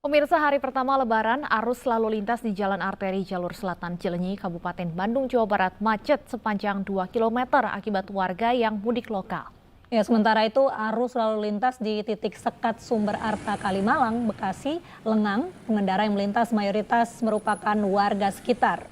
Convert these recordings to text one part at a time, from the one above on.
Pemirsa, hari pertama Lebaran, arus lalu lintas di Jalan Arteri Jalur Selatan Cileunyi, Kabupaten Bandung, Jawa Barat macet sepanjang 2 km akibat warga yang mudik lokal. Ya, sementara itu arus lalu lintas di titik sekat Sumber Arta Kalimalang, Bekasi, lengang. Pengendara yang melintas mayoritas merupakan warga sekitar.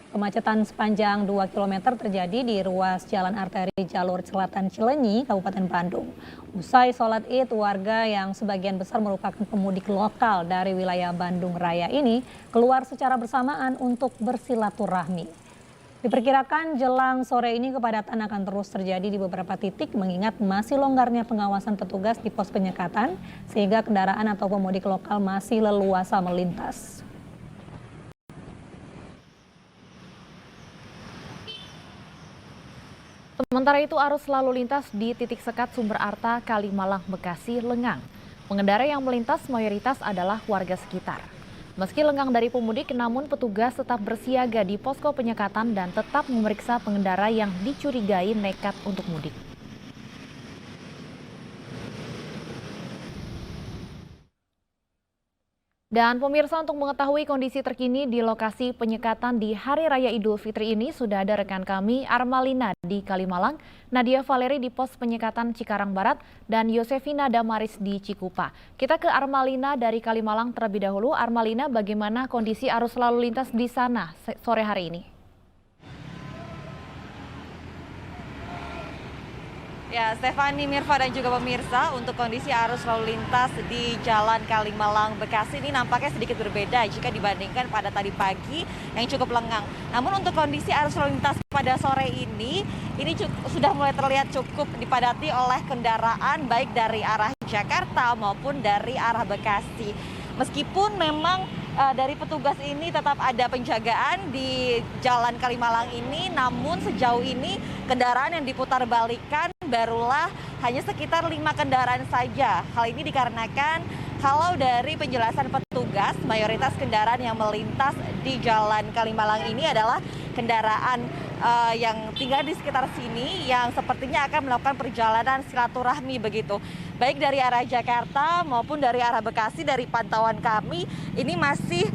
Kemacetan sepanjang 2 km terjadi di ruas Jalan Arteri Jalur Selatan Cileunyi, Kabupaten Bandung. Usai sholat Id, warga yang sebagian besar merupakan pemudik lokal dari wilayah Bandung Raya ini keluar secara bersamaan untuk bersilaturahmi. Diperkirakan jelang sore ini kepadatan akan terus terjadi di beberapa titik mengingat masih longgarnya pengawasan petugas di pos penyekatan sehingga kendaraan atau pemudik lokal masih leluasa melintas. Sementara itu arus lalu lintas di titik sekat Sumber Arta Kalimalang, Bekasi lengang. Pengendara yang melintas mayoritas adalah warga sekitar. Meski lengang dari pemudik, namun petugas tetap bersiaga di posko penyekatan dan tetap memeriksa pengendara yang dicurigai nekat untuk mudik. Dan pemirsa, untuk mengetahui kondisi terkini di lokasi penyekatan di Hari Raya Idul Fitri ini sudah ada rekan kami Armalina di Kalimalang, Nadia Valeri di pos penyekatan Cikarang Barat, dan Yosefina Damaris di Cikupa. Kita ke Armalina dari Kalimalang terlebih dahulu. Armalina, bagaimana kondisi arus lalu lintas di sana sore hari ini? Ya, Stefani, Mirva, dan juga pemirsa, untuk kondisi arus lalu lintas di Jalan Kalimalang, Bekasi ini nampaknya sedikit berbeda jika dibandingkan pada tadi pagi yang cukup lengang. Namun untuk kondisi arus lalu lintas pada sore ini sudah mulai terlihat cukup dipadati oleh kendaraan baik dari arah Jakarta maupun dari arah Bekasi. Meskipun memang dari petugas ini tetap ada penjagaan di Jalan Kalimalang ini, namun sejauh ini kendaraan yang diputar balikan barulah hanya sekitar 5 kendaraan saja. Hal ini dikarenakan kalau dari penjelasan petugas, mayoritas kendaraan yang melintas di Jalan Kalimalang ini adalah kendaraan yang tinggal di sekitar sini yang sepertinya akan melakukan perjalanan silaturahmi begitu. Baik dari arah Jakarta maupun dari arah Bekasi, dari pantauan kami ini masih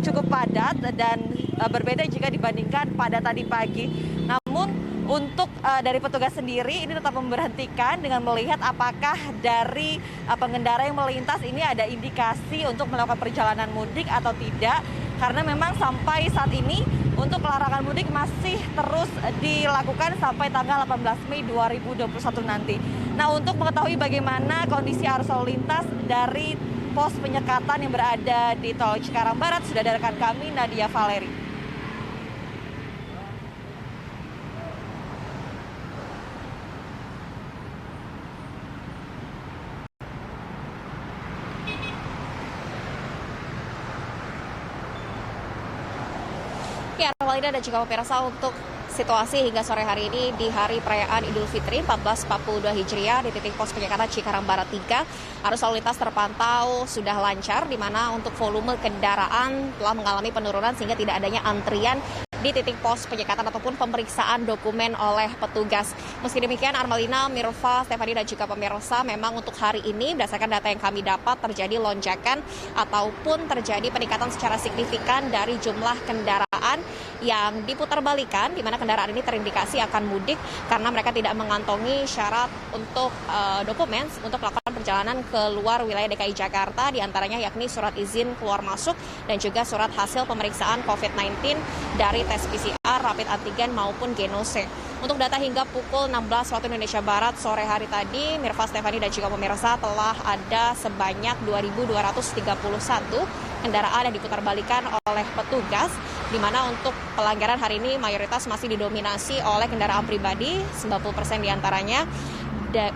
cukup padat dan berbeda jika dibandingkan pada tadi pagi. Namun untuk dari petugas sendiri ini tetap memberhentikan dengan melihat apakah dari pengendara yang melintas ini ada indikasi untuk melakukan perjalanan mudik atau tidak. Karena memang sampai saat ini untuk larangan mudik masih terus dilakukan sampai tanggal 18 Mei 2021 nanti. Nah, untuk mengetahui bagaimana kondisi arus lalu lintas dari pos penyekatan yang berada di Tol Cikarang Barat, sudah ada rekan kami Nadia Valeri. Ya, Armalina dan juga pemirsa, untuk situasi hingga sore hari ini di hari perayaan Idul Fitri 1442 Hijriah di titik pos penyekatan Cikarang Barat 3, arus lalu lintas terpantau sudah lancar, di mana untuk volume kendaraan telah mengalami penurunan sehingga tidak adanya antrian di titik pos penyekatan ataupun pemeriksaan dokumen oleh petugas. Meski demikian, Armalina, Mirva, Stefani, dan juga pemirsa, memang untuk hari ini berdasarkan data yang kami dapat terjadi lonjakan ataupun terjadi peningkatan secara signifikan dari jumlah kendaraan yang diputarbalikan, di mana kendaraan ini terindikasi akan mudik karena mereka tidak mengantongi syarat untuk dokumen untuk melakukan perjalanan ke luar wilayah DKI Jakarta, diantaranya yakni surat izin keluar masuk dan juga surat hasil pemeriksaan COVID-19 dari tes PCR, rapid antigen maupun genose. Untuk data hingga pukul 16 waktu Indonesia Barat sore hari tadi, Mirva, Stefani, dan juga pemirsa, telah ada sebanyak 2.231 kendaraan yang diputarbalikan oleh petugas, di mana untuk pelanggaran hari ini mayoritas masih didominasi oleh kendaraan pribadi, 90% diantaranya.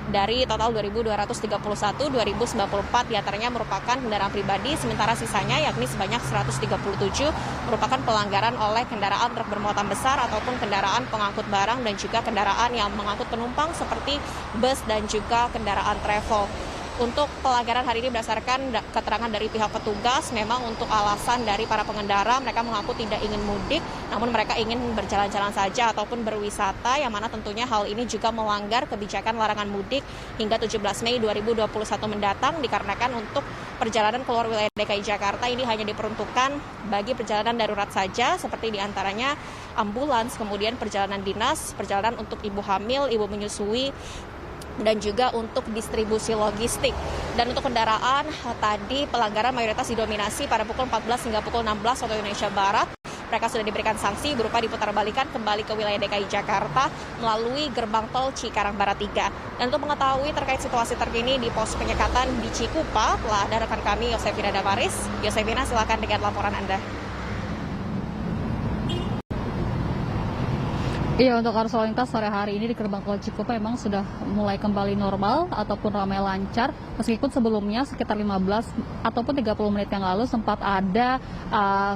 Dari total 2.231, 2.094 diantaranya merupakan kendaraan pribadi, sementara sisanya yakni sebanyak 137 merupakan pelanggaran oleh kendaraan truk bermuatan besar ataupun kendaraan pengangkut barang dan juga kendaraan yang mengangkut penumpang seperti bus dan juga kendaraan travel. Untuk pelanggaran hari ini berdasarkan keterangan dari pihak petugas, memang untuk alasan dari para pengendara, mereka mengaku tidak ingin mudik, namun mereka ingin berjalan-jalan saja ataupun berwisata, yang mana tentunya hal ini juga melanggar kebijakan larangan mudik hingga 17 Mei 2021 mendatang, dikarenakan untuk perjalanan keluar wilayah DKI Jakarta ini hanya diperuntukkan bagi perjalanan darurat saja, seperti diantaranya ambulans, kemudian perjalanan dinas, perjalanan untuk ibu hamil, ibu menyusui, dan juga untuk distribusi logistik. Dan untuk kendaraan, tadi pelanggaran mayoritas didominasi pada pukul 14 hingga pukul 16 waktu Indonesia Barat. Mereka sudah diberikan sanksi berupa diputarbalikan kembali ke wilayah DKI Jakarta melalui gerbang tol Cikarang Barat 3. Dan untuk mengetahui terkait situasi terkini di pos penyekatan di Cikupa, telah ada rekan kami Yosefina Damaris. Yosefina, silakan dengan laporan Anda. Iya, untuk arus lalu lintas sore hari ini di gerbang tol Cikupa memang sudah mulai kembali normal ataupun ramai lancar, meskipun sebelumnya sekitar 15 ataupun 30 menit yang lalu sempat ada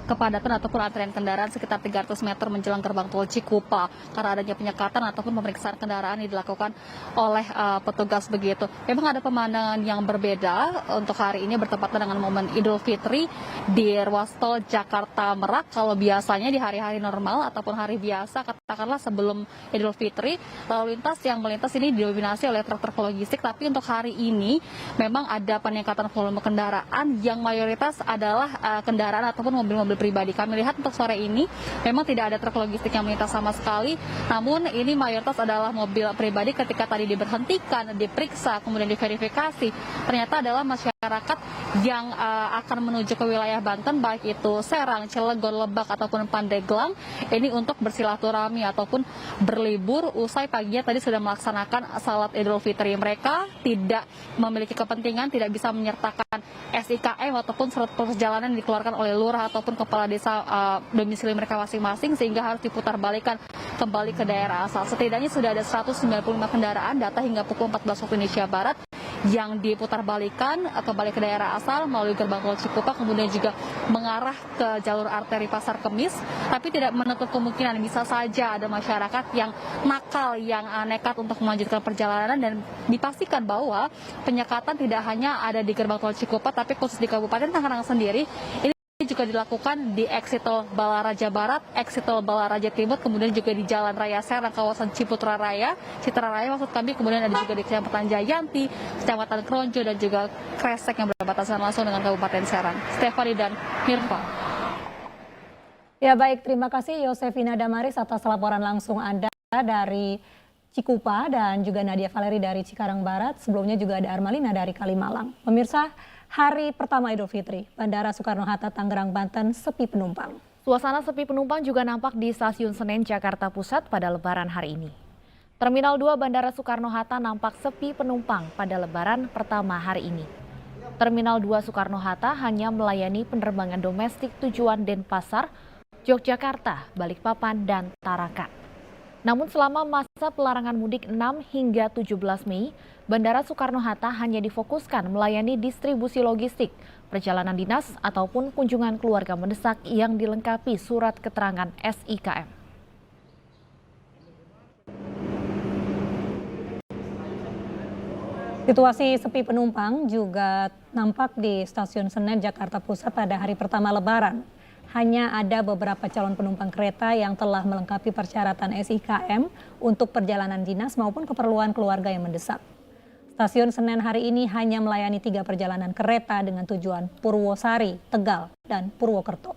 kepadatan ataupun antrian kendaraan sekitar 300 meter menjelang gerbang tol Cikupa karena adanya penyekatan ataupun pemeriksaan kendaraan yang dilakukan oleh petugas begitu. Memang ada pemandangan yang berbeda untuk hari ini bertepatan dengan momen Idul Fitri di ruas tol Jakarta Merak. Kalau biasanya di hari-hari normal ataupun hari biasa, katakanlah sebelum Idul Fitri, lalu lintas yang melintas ini didominasi oleh truk-truk logistik, tapi untuk hari ini memang ada peningkatan volume kendaraan yang mayoritas adalah kendaraan ataupun mobil-mobil pribadi. Kami lihat untuk sore ini memang tidak ada truk logistik yang melintas sama sekali, namun ini mayoritas adalah mobil pribadi. Ketika tadi diberhentikan, diperiksa, kemudian diverifikasi, ternyata adalah masyarakat yang akan menuju ke wilayah Banten, baik itu Serang, Cilegon, Lebak, ataupun Pandeglang, ini untuk bersilaturahmi ataupun berlibur usai paginya tadi sudah melaksanakan salat Idul Fitri. Mereka tidak memiliki kepentingan, tidak bisa menyertakan SIKM ataupun surat perjalanan dikeluarkan oleh lurah ataupun kepala desa domisili mereka masing-masing, sehingga harus diputar-balikan kembali ke daerah asal. Setidaknya sudah ada 195 kendaraan data hingga pukul 14 waktu Indonesia Barat yang diputar-balikan kembali ke daerah asal melalui gerbang tol Cikupa, kemudian juga mengarah ke jalur arteri Pasar Kemis, tapi tidak menutup kemungkinan bisa saja ada masyarakat yang nakal, yang nekat untuk melanjutkan perjalanan. Dan dipastikan bahwa penyekatan tidak hanya ada di gerbang tol Cikupa, tapi khusus di Kabupaten Tangerang sendiri ini juga dilakukan di exit tol Balaraja Barat, exit tol Balaraja Timur, kemudian juga di Jalan Raya Serang, kawasan Ciputra Raya, Citra Raya maksud kami, kemudian ada juga di Kecamatan Jayanti, Kecamatan Kronjo, dan juga Kresek yang berbatasan langsung dengan Kabupaten Serang. Stefani dan Mirva. Ya baik, terima kasih Yosefina Damaris atas laporan langsung Anda dari Cikupa dan juga Nadia Valeri dari Cikarang Barat. Sebelumnya juga ada Armalina dari Kalimalang. Pemirsa, hari pertama Idul Fitri, Bandara Soekarno-Hatta, Tangerang, Banten sepi penumpang. Suasana sepi penumpang juga nampak di Stasiun Senen, Jakarta Pusat pada Lebaran hari ini. Terminal 2 Bandara Soekarno-Hatta nampak sepi penumpang pada Lebaran pertama hari ini. Terminal 2 Soekarno-Hatta hanya melayani penerbangan domestik tujuan Denpasar, Yogyakarta, Balikpapan, dan Tarakan. Namun selama masa pelarangan mudik 6 hingga 17 Mei, Bandara Soekarno-Hatta hanya difokuskan melayani distribusi logistik, perjalanan dinas, ataupun kunjungan keluarga mendesak yang dilengkapi surat keterangan SIKM. Situasi sepi penumpang juga nampak di Stasiun Senen, Jakarta Pusat pada hari pertama Lebaran. Hanya ada beberapa calon penumpang kereta yang telah melengkapi persyaratan SIKM untuk perjalanan dinas maupun keperluan keluarga yang mendesak. Stasiun Senen hari ini hanya melayani 3 perjalanan kereta dengan tujuan Purwosari, Tegal, dan Purwokerto.